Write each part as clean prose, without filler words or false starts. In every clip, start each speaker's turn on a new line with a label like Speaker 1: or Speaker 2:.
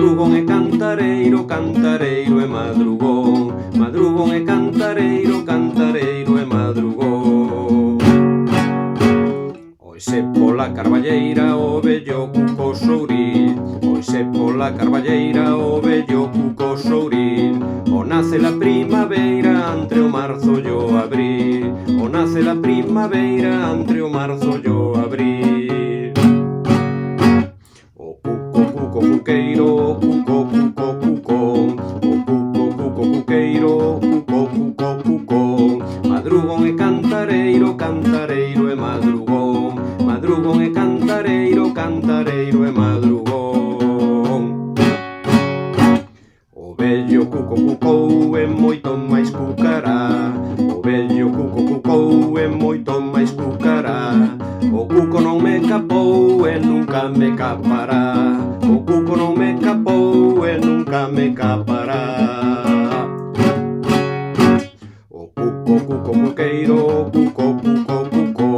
Speaker 1: Madrugón e cantareiro, cantareiro e madrugón. Madrugón e cantareiro, cantareiro e madrugón. Oise pola carballeira o vello cuco souril. Oise pola carballeira o vello cuco souril. O nace la primavera entre o marzo e o abril. O nace la primavera entre o marzo e o abril. O cuco cuqueiro, cuco cuco cuco. O cuco cuqueiro, cuco cuco cuco. Madrugón e cantareiro, cantareiro e madrugón. Madrugón e cantareiro, cantareiro e madrugón. O vello cuco cucou e moito máis cucará. O vello cuco cucou e moito máis cucará. O cuco non me capou e nunca me capará. O cuco non me capou e nunca me capará. O cuco cuco cuqueiro, cuco cuco cuco.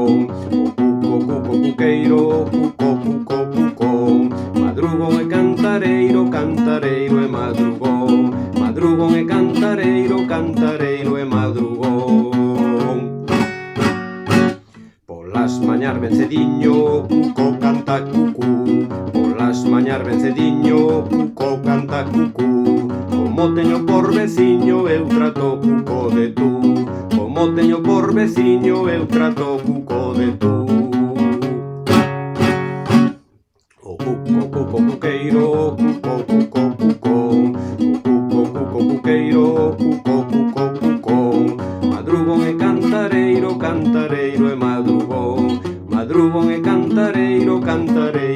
Speaker 1: O cuco cuco cuqueiro, cuco cuco cuco. Madrugón e cantareiro, cantareiro e madrugón. Madrugón e cantareiro, cantareiro e madrugón. Polas mañar ben cediño, cuco canta cucú. Polas mañar ben cediño, cuco canta cucú. Como teño por veciño, eu trato cuco de tú. Como teño por veciño, eu trato cuco de tú. O cuco cuco cuqueiro, cuco cuco cuco. O cuco cuco cuqueiro, cuco cuco cuco. Madrugón e cantareiro, cantareiro e madrugón. Madrugón e cantareiro, cantareiro